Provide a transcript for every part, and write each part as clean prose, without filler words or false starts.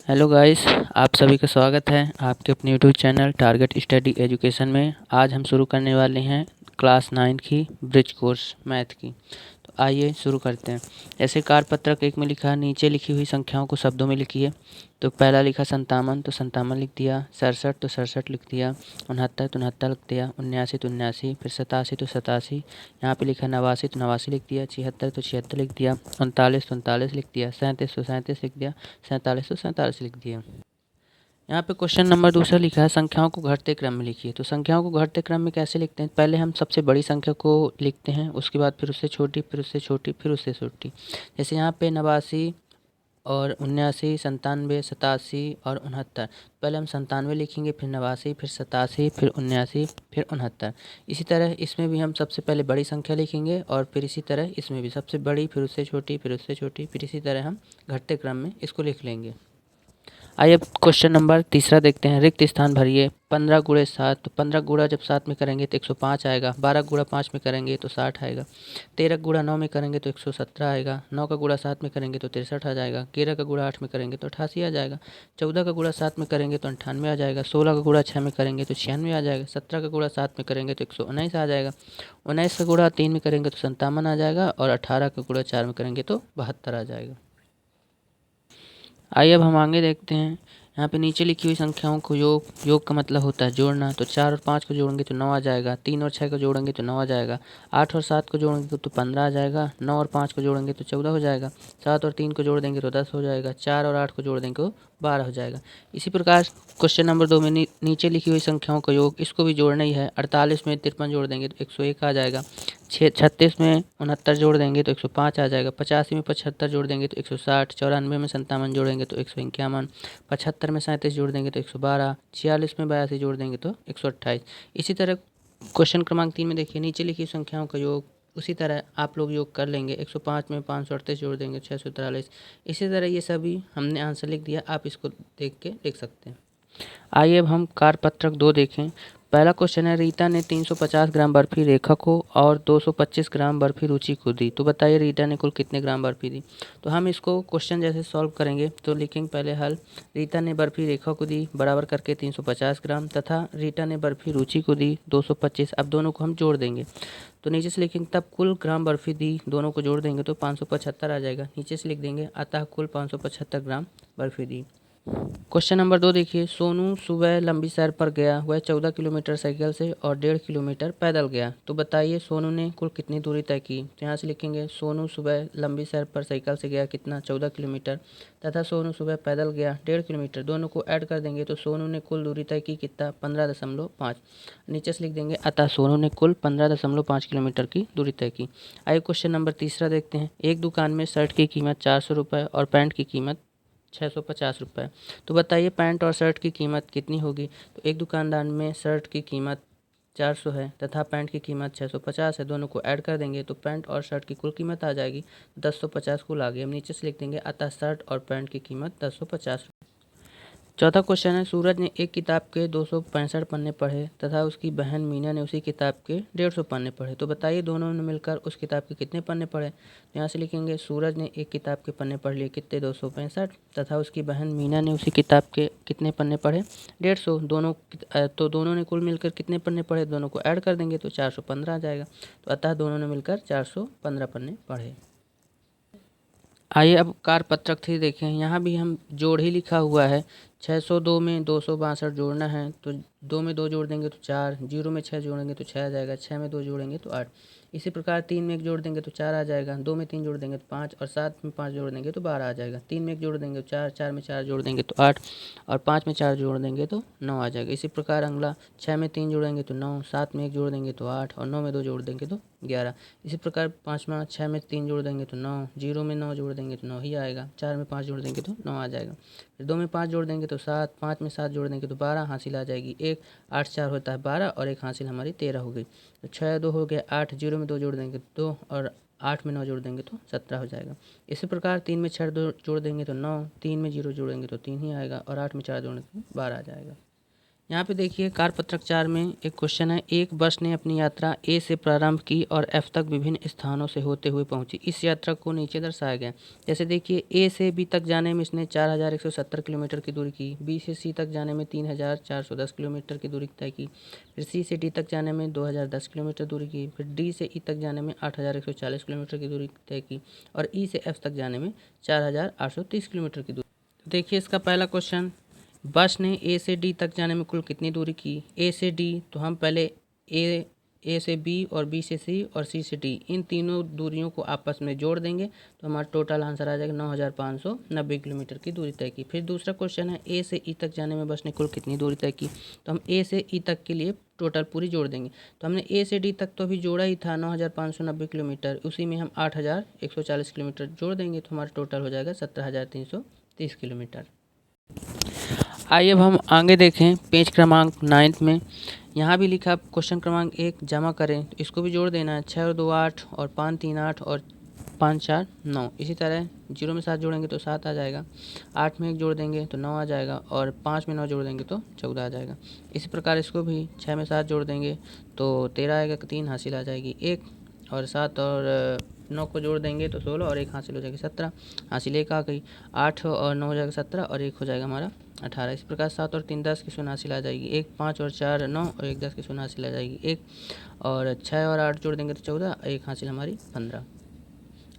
Hello guys, आप सभी का स्वागत है आपके अपने YouTube channel target study education में। आज हम शुरू करने वाले हैं क्लास 9 की ब्रिज कोर्स मैथ की। तो आइए शुरू करते हैं। ऐसे कार्यपत्रक एक में लिखा है, नीचे लिखी हुई संख्याओं को शब्दों में लिखिए। तो पहला लिखा 57 तो 57 लिख दिया, 67 तो 67 लिख दिया, 69 तो 69 लिख दिया, 79 तो 79, फिर 87 तो 87, यहाँ पे लिखा 89 तो 89 लिख दिया, 76 तो 76 लिख दिया, 39 तो 39 लिख दिया, 37 तो 37 लिख दिया, 47 तो 47 लिख दिया। यहाँ पे क्वेश्चन नंबर दूसरा लिखा है, संख्याओं को घटते क्रम में लिखिए। तो संख्याओं को घटते क्रम में कैसे लिखते हैं? पहले हम सबसे बड़ी संख्या को लिखते हैं, उसके बाद फिर उससे छोटी, फिर उससे छोटी, फिर उससे छोटी। जैसे यहाँ पे 89 और 79, 97, 87 और 69। पहले हम 97 लिखेंगे, फिर 89, फिर 87, फिर 79, फिर 69। इसी तरह इसमें भी हम सबसे पहले बड़ी संख्या लिखेंगे और फिर इसी तरह इसमें भी सबसे बड़ी, फिर उससे छोटी, फिर उससे छोटी, फिर इसी तरह हम घटते क्रम में इसको लिख लेंगे। आइए अब क्वेश्चन नंबर तीसरा देखते हैं। रिक्त स्थान भरिए। 15 गुणे 7, तो 15 गुणा जब 7 में करेंगे तो 105 आएगा। 12 गुणा 5 में करेंगे तो 60 आएगा। 13 गुणा 9 में करेंगे तो 117 आएगा। 9 का गुणा 7 में करेंगे तो 63 आ जाएगा। 11 का गुणा 8 में करेंगे तो 88 आ जाएगा। 14 का गुणा 7 में करेंगे तो 98 आ जाएगा। 16 का गुणा 6 में करेंगे तो 96 आ जाएगा। 17 का गुणा 7 में करेंगे तो 119 आ जाएगा। 19 का गुणा 3 में करेंगे तो 57 आ जाएगा। और 18 का गुणा 4 में करेंगे तो 72 आ जाएगा। आइए अब हम आगे देखते हैं। यहाँ पे नीचे लिखी हुई संख्याओं को योग का मतलब होता है जोड़ना। तो 4 और 5 को जोड़ेंगे तो 9 आ जाएगा। 3 और 6 को जोड़ेंगे तो 9 आ जाएगा। 8 और 7 को जोड़ेंगे तो 15 आ जाएगा। 9 और 5 को जोड़ेंगे तो 14 हो जाएगा। 7 और 3 को जोड़ देंगे तो 10 हो जाएगा। 4 और 8 को जोड़ देंगे तो 12 हो जाएगा। इसी प्रकार क्वेश्चन नंबर 2 में नीचे लिखी हुई संख्याओं का योग, इसको भी जोड़ना ही है। 48 में 53 जोड़ देंगे तो 101 आ जाएगा। 36 में 69 जोड़ देंगे तो 105 आ जाएगा। 85 में 75 जोड़ देंगे तो 160। 94 में 57 जोड़ेंगे तो 151। 75 में 37 जोड़ देंगे तो 112। 46 में 82 जोड़ देंगे तो 128। इसी तरह क्वेश्चन क्रमांक 3 में देखिए, नीचे लिखी संख्याओं का योग, उसी तरह आप लोग योग कर लेंगे। 105 में 538 जोड़ देंगे 643। इसी तरह ये सभी हमने आंसर लिख दिया, आप इसको देख के लिख सकते हैं। आइए अब हम कार्यपत्रक 2 देखें। पहला क्वेश्चन है, रीता ने 350 ग्राम बर्फी रेखा को और 225 ग्राम बर्फी रुचि को दी। तो बताइए रीता ने कुल कितने ग्राम बर्फी दी? तो हम इसको क्वेश्चन जैसे सॉल्व करेंगे तो लिखेंगे पहले हल। रीता ने बर्फी रेखा को दी बराबर करके 350 ग्राम, तथा रीता ने बर्फी रुचि को दी 225। अब दोनों को हम जोड़ देंगे तो नीचे से लिखेंगे तब कुल ग्राम बर्फी दी, दोनों को जोड़ देंगे तो 575 आ जाएगा। नीचे से लिख देंगे अतः कुल 575 ग्राम बर्फी दी। क्वेश्चन नंबर 2 देखिए, सोनू सुबह लंबी सैर पर गया। वह 14 किलोमीटर साइकिल से और 1.5 किलोमीटर पैदल गया। तो बताइए सोनू ने कुल कितनी दूरी तय की? तो यहाँ से लिखेंगे सोनू सुबह लंबी सैर पर साइकिल से गया कितना, 14 किलोमीटर, तथा सोनू सुबह पैदल गया 1.5 किलोमीटर। दोनों को ऐड कर देंगे तो सोनू ने कुल दूरी तय की कितना, 15.5। नीचे से लिख देंगे अतः सोनू ने कुल 15.5 किलोमीटर की दूरी तय की। आइए क्वेश्चन नंबर तीसरा देखते हैं। एक दुकान में शर्ट की कीमत 400 रुपये और पैंट की कीमत 650 रुपये। तो बताइए पैंट और शर्ट की कीमत कितनी होगी? तो एक दुकानदार में शर्ट की कीमत 400 है तथा पैंट की कीमत 650 है। दोनों को ऐड कर देंगे तो पैंट और शर्ट की कुल कीमत आ जाएगी 1050 कुल आ गई। हम नीचे से लिख देंगे अतः शर्ट और पैंट की कीमत 1050। चौथा क्वेश्चन है, सूरज ने एक किताब के 265 पन्ने पढ़े तथा उसकी बहन मीना ने उसी किताब के 150 पन्ने पढ़े। तो बताइए दोनों ने मिलकर उस किताब के कितने पन्ने पढ़े? तो यहाँ से लिखेंगे सूरज ने एक किताब के पन्ने पढ़ लिए कितने, 265, तथा उसकी बहन मीना ने उसी किताब के कितने पन्ने पढ़े, 150। तो दोनों ने कुल मिलकर कितने पन्ने पढ़े? दोनों को ऐड कर देंगे तो 415 आ जाएगा। तो अतः दोनों ने मिलकर 415 पन्ने पढ़े। आइए अब कार्यपत्रक 3 देखें। यहाँ भी हम जोड़ ही लिखा हुआ है। 602 में 262 जोड़ना है तो 2 में 2 जोड़ देंगे तो 4, 0 में 6 जोड़ेंगे तो 6 आ जाएगा, 6 में 2 जोड़ेंगे तो 8। इसी प्रकार 3 में 1 जोड़ देंगे तो 4 आ जाएगा, 2 में 3 जोड़ देंगे तो 5, और 7 में 5 जोड़ देंगे तो 12 आ जाएगा। 3 में 1 जोड़ देंगे तो 4, 4 में 4 जोड़ देंगे तो 8, और 5 में 4 जोड़ देंगे तो 9 आ जाएगा। इसी प्रकार अगला 6 में 3 जोड़ेंगे तो 9, 7 में 1 जोड़ देंगे तो 8, और 9 में 2 जोड़ देंगे तो 11। इसी प्रकार पाँचवा 6 में 3 जोड़ देंगे तो 9, 0 में 9 जोड़ देंगे तो 9 ही आएगा, 4 में 5 जोड़ देंगे तो 9 आ जाएगा। फिर 2 में 5 जोड़ देंगे तो 7, 5 में 7 जोड़ देंगे तो 12 हासिल आ जाएगी। 1 8 4 होता है 12, और 1 हासिल हमारी 13 हो गई। तो 6 2 हो गया 8, 0 में 2 जोड़ देंगे तो 2, और 8 में 9 जोड़ देंगे तो 17 हो जाएगा। इसी प्रकार 3 में 6 जोड़ देंगे तो 9, 3 में 0 जोड़ेंगे तो 3 ही आएगा, और 8 में 4 जोड़ेंगे तो 12 आ जाएगा। यहाँ पे देखिए कार्यपत्रक 4 में एक क्वेश्चन है, एक बस ने अपनी यात्रा ए से प्रारंभ की और एफ तक विभिन्न स्थानों से होते हुए पहुंची। इस यात्रा को नीचे दर्शाया गया। जैसे देखिए ए से बी तक जाने में इसने 4170 किलोमीटर की दूरी की, बी से सी तक जाने में 3410 किलोमीटर की दूरी तय की, फिर सी से डी तक जाने में 2010 किलोमीटर दूरी की, फिर डी से ई तक जाने में 8140 किलोमीटर की दूरी तय की और ई से एफ तक जाने में 4830 किलोमीटर की दूरी। देखिए इसका पहला क्वेश्चन, बस ने ए से डी तक जाने में कुल कितनी दूरी की। ए से डी तो हम पहले ए से बी और बी से सी और सी से डी इन तीनों दूरियों को आपस में जोड़ देंगे तो हमारा टोटल आंसर आ जाएगा 9590 किलोमीटर की दूरी तय की। फिर दूसरा क्वेश्चन है, ए से ई तक जाने में बस ने कुल कितनी दूरी तय की। तो हम ए से ई तक के लिए टोटल पूरी जोड़ देंगे। तो हमने ए से डी तक तो अभी जोड़ा ही था 9590 किलोमीटर, उसी में हम 8140 किलोमीटर जोड़ देंगे तो हमारा टोटल हो जाएगा 17330 किलोमीटर। आइए अब हम आगे देखें पेज क्रमांक 9 में। यहाँ भी लिखा क्वेश्चन क्रमांक 1 जमा करें, तो इसको भी जोड़ देना है। 6 और 2 8 और 5 3 8 और 5 4 9। इसी तरह 0 में 7 जोड़ेंगे तो 7 आ जाएगा, 8 में 1 जोड़ देंगे तो 9 आ जाएगा और 5 में 9 जोड़ देंगे तो 14 आ जाएगा। इसी प्रकार इसको भी 6 में 7 जोड़ देंगे तो 13 आएगा, 3 हासिल आ जाएगी 1 और 7 और 9 को जोड़ देंगे तो 16 और 1 हासिल हो जाएगी 17, हासिल 1 आ गई। 8 और 9 हो जाएगा 17 और 1 हो जाएगा हमारा 18। इस प्रकार 7 और 3 10 की शून्य हासिल आ जाएगी 1, 5 और 4 9 और 1 10 की शून्य हासिल आ जाएगी 1 और 6 और 8 जोड़ देंगे तो 14, 1 हासिल हमारी 15।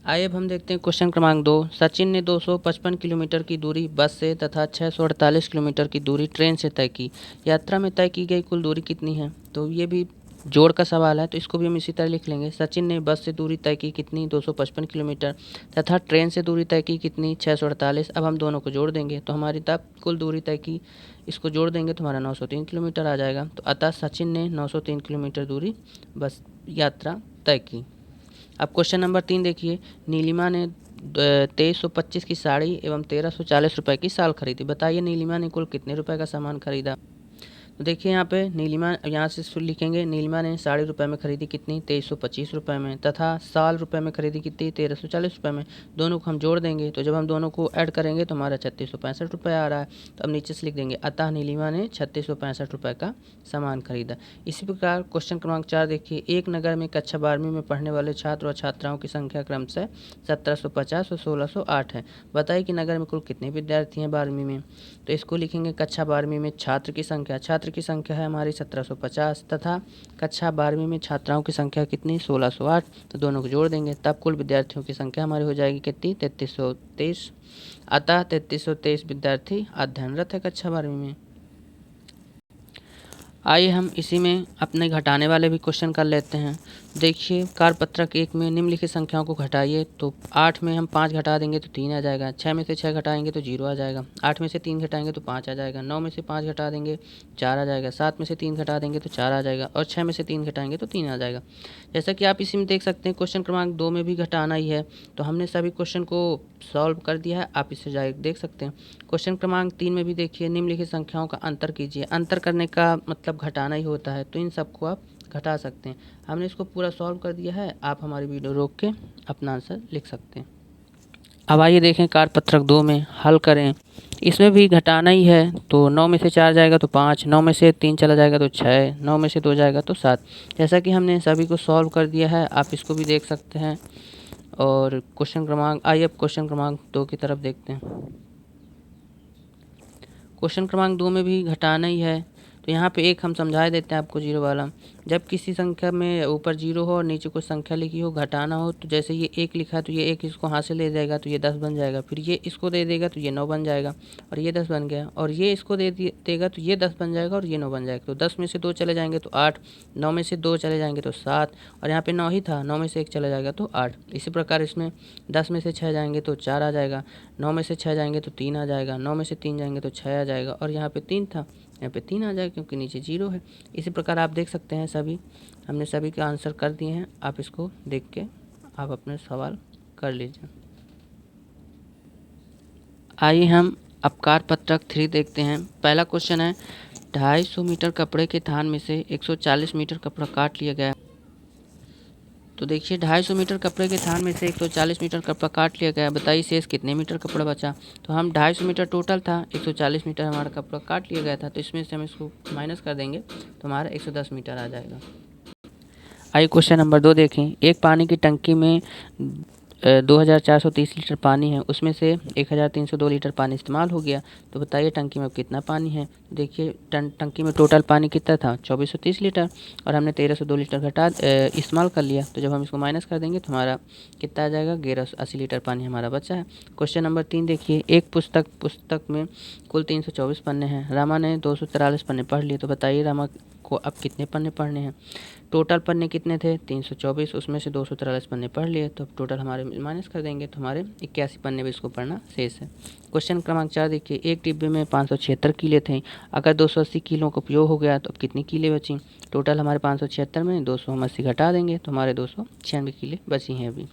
आइए अब हम देखते हैं क्वेश्चन क्रमांक 2। सचिन ने 255 किलोमीटर की दूरी बस से तथा 648 किलोमीटर की दूरी ट्रेन से तय की। यात्रा में तय की गई कुल दूरी कितनी है। तो ये भी जोड़ का सवाल है तो इसको भी हम इसी तरह लिख लेंगे। सचिन ने बस से दूरी तय की कितनी 255 किलोमीटर तथा ट्रेन से दूरी तय की कितनी 648। अब हम दोनों को जोड़ देंगे तो हमारी तब कुल दूरी तय की, इसको जोड़ देंगे तो हमारा 903 किलोमीटर आ जाएगा। तो अतः सचिन ने 903 किलोमीटर दूरी बस यात्रा तय की। अब क्वेश्चन नंबर 3 देखिए, नीलिमा ने 2325 की साड़ी एवं 1340 रुपये की साल खरीदी। बताइए नीलिमा ने कुल कितने रुपए का सामान खरीदा। तो देखिए यहाँ पे नीलिमा, यहाँ से लिखेंगे नीलिमा ने साड़ी रुपये में खरीदी कितनी 2325 रुपये में तथा साल रुपये में खरीदी कितनी 1340 रुपये में। दोनों को हम जोड़ देंगे तो जब हम दोनों को ऐड करेंगे तो हमारा 3665 रुपये आ रहा है। तो अब नीचे से लिख देंगे अतः नीलिमा ने 3665 रुपये का सामान खरीदा। इसी प्रकार क्वेश्चन क्रमांक 4 देखिए, एक नगर में कक्षा 12वीं में पढ़ने वाले छात्र और छात्राओं की संख्या क्रमशः 1750 और 1608 है। बताइए कि नगर में कुल कितने विद्यार्थी हैं 12वीं में। तो इसको लिखेंगे कक्षा 12वीं में छात्र की संख्या है हमारी 1750 तथा कक्षा 12वीं में छात्राओं की संख्या कितनी 1608। तो दोनों को जोड़ देंगे तब कुल विद्यार्थियों की संख्या हमारी हो जाएगी कितनी 3323। अतः 3323 विद्यार्थी अध्ययनरत है कक्षा 12वीं में। आइए हम इसी में अपने घटाने वाले भी क्वेश्चन कर लेते हैं। देखिए कार्यपत्रक 1 में निम्नलिखित संख्याओं को घटाइए। तो 8 में हम 5 घटा देंगे तो 3 आ जाएगा, 6 में से 6 घटाएंगे तो 0 आ जाएगा, 8 में से 3 घटाएंगे तो 5 आ जाएगा, 9 में से 5 घटा देंगे 4 आ जाएगा, 7 में से 3 घटा देंगे तो 4 आ जाएगा और 6 में से 3 घटाएंगे तो 3 आ जाएगा। जैसा कि आप इसी में देख सकते हैं क्वेश्चन क्रमांक 2 में भी घटाना ही है तो हमने सभी क्वेश्चन को सॉल्व कर दिया है, आप इसे जाकर देख सकते हैं। क्वेश्चन क्रमांक 3 में भी देखिए, निम्नलिखित संख्याओं का अंतर कीजिए। अंतर करने का मतलब घटाना ही होता है तो इन सबको आप घटा सकते हैं। हमने इसको पूरा सॉल्व कर दिया है, आप हमारी वीडियो रोक के अपना आंसर लिख सकते हैं। अब आइए देखें कार्यपत्रक 2 में हल करें। इसमें भी घटाना ही है तो 9 में से 4 जाएगा तो 5, 9 में से 3 चला जाएगा तो 6, 9 में से 2 जाएगा तो 7। जैसा कि हमने सभी को सॉल्व कर दिया है, आप इसको भी देख सकते हैं। और आइए अब क्वेश्चन क्रमांक 2 की तरफ देखते हैं। क्वेश्चन क्रमांक 2 में भी घटाना ही है तो यहाँ पे एक हम समझा देते हैं आपको 0 वाला। जब किसी संख्या में ऊपर 0 हो और नीचे कुछ संख्या लिखी हो, घटाना हो, तो जैसे ये 1 लिखा है तो ये 1 इसको हाथ से ले जाएगा तो ये 10 बन जाएगा, फिर ये इसको दे देगा तो ये 9 बन जाएगा और ये 10 बन गया, और ये इसको देगा तो ये 10 बन जाएगा और ये 9 बन जाएगा। तो 10 में से 2 चले जाएंगे तो 8, 9 में से 2 चले जाएंगे तो 7 और यहाँ पे 9 ही था, 9 में से 1 चला जाएगा तो 8। इसी प्रकार इसमें 10 में से 6 जाएंगे तो 4 आ जाएगा, 9 में से 6 जाएंगे तो 3 आ जाएगा, 9 में से 3 जाएंगे तो 6 आ जाएगा और यहाँ पे 3 था, यहाँ पे 3 आ जाएगा क्योंकि नीचे 0 है। इसी प्रकार आप देख सकते हैं हमने सभी के आंसर कर दिए हैं। आप इसको देख के आप अपने सवाल कर लीजिए। आइए हम अब कार्यपत्रक 3 देखते हैं। पहला क्वेश्चन है, 250 मीटर कपड़े के थान में से 140 मीटर कपड़ा काट लिया गया। तो देखिए 250 मीटर कपड़े के थान में से 140 मीटर कपड़ा काट लिया गया। बताइए शेष कितने मीटर कपड़ा बचा। तो हम 250 मीटर टोटल था, 140 मीटर हमारा कपड़ा काट लिया गया था, तो इसमें से हम इसको माइनस कर देंगे तो हमारा 110 मीटर आ जाएगा। आइए क्वेश्चन नंबर 2 देखें। एक पानी की टंकी में 2430 लीटर पानी है, उसमें से 1302 लीटर पानी इस्तेमाल हो गया। तो बताइए टंकी में अब कितना पानी है। देखिए टंकी में टोटल पानी कितना था, 2430 लीटर, और हमने 1302 लीटर इस्तेमाल कर लिया। तो जब हम इसको माइनस कर देंगे तो हमारा कितना आ जाएगा, 1180 लीटर पानी हमारा बचा है। क्वेश्चन नंबर 3 देखिए। एक पुस्तक में कुल 324 पन्ने हैं। रामा ने 243 पन्ने पढ़ लिए। तो बताइए रामा को अब कितने पन्ने पढ़ने हैं। टोटल पन्ने कितने थे, 324, उसमें से 243 पन्ने पढ़ लिए, तो अब टोटल हमारे माइनस कर देंगे तो हमारे 81 पन्ने भी इसको पढ़ना शेष है। क्वेश्चन क्रमांक 4 देखिए। एक डिब्बे में 576 कीले थे। अगर 280 किलो का उपयोग हो गया तो अब कितनी कीले बची। टोटल हमारे 576 में 200 हम 80 घटा देंगे तो हमारे 296 कीले बची हैं अभी।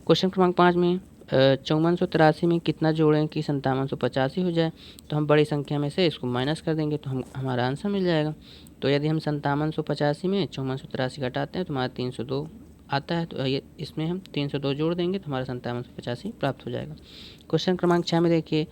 क्वेश्चन क्रमांक 5 में 5483 में कितना जोड़ें कि 5785 हो जाए। तो हम बड़ी संख्या में से इसको माइनस कर देंगे तो हमारा आंसर मिल जाएगा। तो यदि हम 5785 में 5483 घटाते हैं तो हमारा 302 आता है। तो ये इसमें हम 302 जोड़ देंगे तो हमारा 5785 प्राप्त हो जाएगा। क्वेश्चन क्रमांक 6 में देखिए।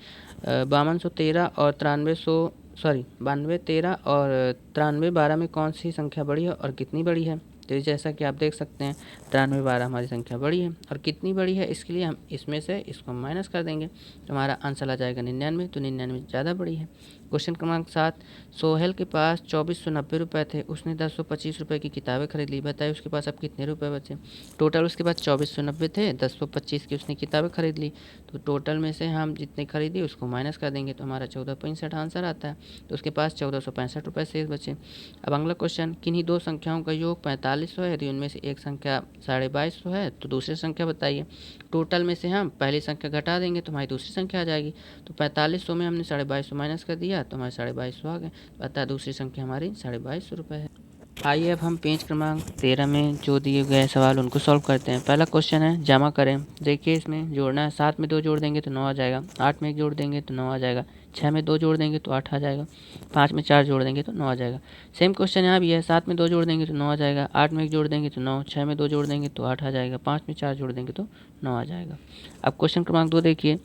5213 और 9213 और 9312 में कौन सी संख्या बड़ी है और कितनी बड़ी है। तो जैसा कि आप देख सकते हैं 9312 हमारी संख्या बड़ी है, और कितनी बड़ी है इसके लिए हम इसमें से इसको माइनस कर देंगे तो हमारा आंसर आ जाएगा 99। तो 99 ज़्यादा बड़ी है। क्वेश्चन क्रमांक 7। सोहेल के पास 2490 रुपये थे, उसने 1025 रुपये की किताबें खरीद ली। बताइए उसके पास अब कितने रुपये बचे। टोटल उसके पास 2490 थे, 1025 की उसने किताबें खरीद ली। तो टोटल में से हम जितने खरीदी उसको माइनस कर देंगे तो हमारा 1465 आंसर आता है। तो उसके पास 1465 रुपये शेष बचे। अब अगला क्वेश्चन। किन्हीं दो संख्याओं का योग 4500 है, यदि उनमें से एक संख्या 2250 है तो दूसरी संख्या बताइए। टोटल में से हम पहली संख्या घटा देंगे तो हमारी दूसरी संख्या आ जाएगी। तो 4500 में हमने 2250 माइनस कर दिया तो हमारे 2250 आ गए। अतः दूसरी संख्या हमारी 2250 रुपये है। आइए अब हम पेज क्रमांक 13 में जो दिए गए सवाल उनको सॉल्व करते हैं। पहला क्वेश्चन है जमा करें। देखिए इसमें जोड़ना है। 7 में 2 जोड़ देंगे तो 9 आ जाएगा। 8 में 1 जोड़ देंगे तो 9 आ जाएगा। 6 में 2 जोड़ देंगे तो 8 आ जाएगा। 5 में 4 जोड़ देंगे तो 9 आ जाएगा। सेम क्वेश्चन यहाँ भी है। 7 में 2 जोड़ देंगे तो 9 आ जाएगा। 8 में 1 जोड़ देंगे तो 9, 6 में 2 जोड़ देंगे तो 8 आ जाएगा। 5 में 4 जोड़ देंगे तो 9 आ जाएगा। अब क्वेश्चन क्रमांक 2 देखिए।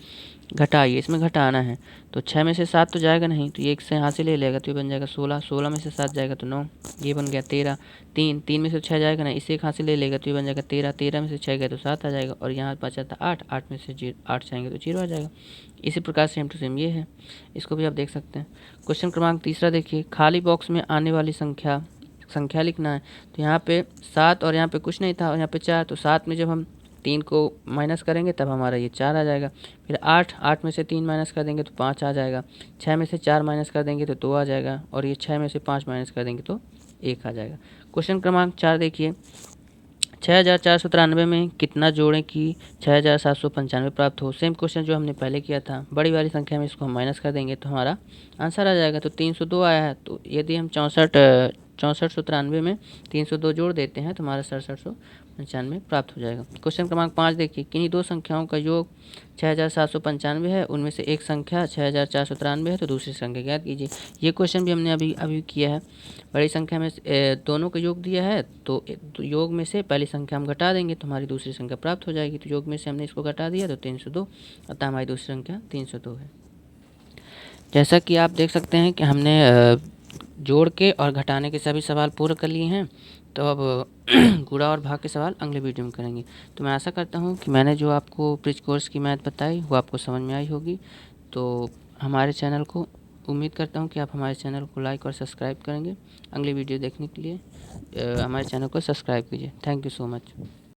घटाइए, इसमें घटाना है। तो 6 में से 7 तो जाएगा नहीं, तो ये 1 से यहाँ से ले लेगा तो ये बन जाएगा 16। 16 में से 7 जाएगा तो 9, ये बन गया 13। 3 में से 6 जाएगा नहीं, इससे 1 हाथ से ले लेगा तो ये बन जाएगा 13। 13 में से 6 गया तो 7 आ जाएगा, और यहाँ बचा था 8। 8 में से 8 जाएंगे तो 0 आ जाएगा। इसी प्रकार सेम टू सेम ये है, इसको भी आप देख सकते हैं। क्वेश्चन क्रमांक 3 देखिए। खाली बॉक्स में आने वाली संख्या लिखना है। तो यहाँ पे 7 और यहाँ पे कुछ नहीं था, और यहाँ पे 4। तो 7 में जब हम 3 को माइनस करेंगे तब हमारा ये 4 आ जाएगा। फिर 8 में से 3 माइनस कर देंगे तो 5 आ जाएगा। 6 में से 4 माइनस कर देंगे तो 2 आ जाएगा, और ये 6 में से 5 माइनस कर देंगे तो 1 आ जाएगा। क्वेश्चन क्रमांक 4 देखिए। 6493 में कितना जोड़ें कि 6795 प्राप्त हो। सेम क्वेश्चन जो हमने पहले किया था। बड़ी वाली संख्या में इसको हम माइनस कर देंगे तो हमारा आंसर आ जाएगा। तो 302 आया है, तो यदि हम 6493 में 302 जोड़ देते हैं तो हमारा 6795 प्राप्त हो जाएगा। क्वेश्चन क्रमांक 5 देखिए। किन्हीं दो संख्याओं का योग 6795 है, उनमें से एक संख्या 6493 है, तो दूसरी संख्या ज्ञात कीजिए। ये क्वेश्चन भी हमने अभी किया है। बड़ी संख्या में दोनों का योग दिया है, तो योग में से पहली संख्या हम घटा देंगे तो हमारी दूसरी संख्या प्राप्त हो जाएगी। तो योग में से हमने इसको घटा दिया तो 302, अतः हमारी दूसरी संख्या 302 है। जैसा कि आप देख सकते हैं कि हमने जोड़ के और घटाने के सभी सवाल पूरे कर लिए हैं। तो अब गुणा और भाग के सवाल अगले वीडियो में करेंगे। तो मैं आशा करता हूँ कि मैंने जो आपको ब्रिज कोर्स की मैथ बताई वो आपको समझ में आई होगी। तो हमारे चैनल को उम्मीद करता हूँ कि आप हमारे चैनल को लाइक और सब्सक्राइब करेंगे। अगली वीडियो देखने के लिए हमारे चैनल को सब्सक्राइब कीजिए। Thank you so much.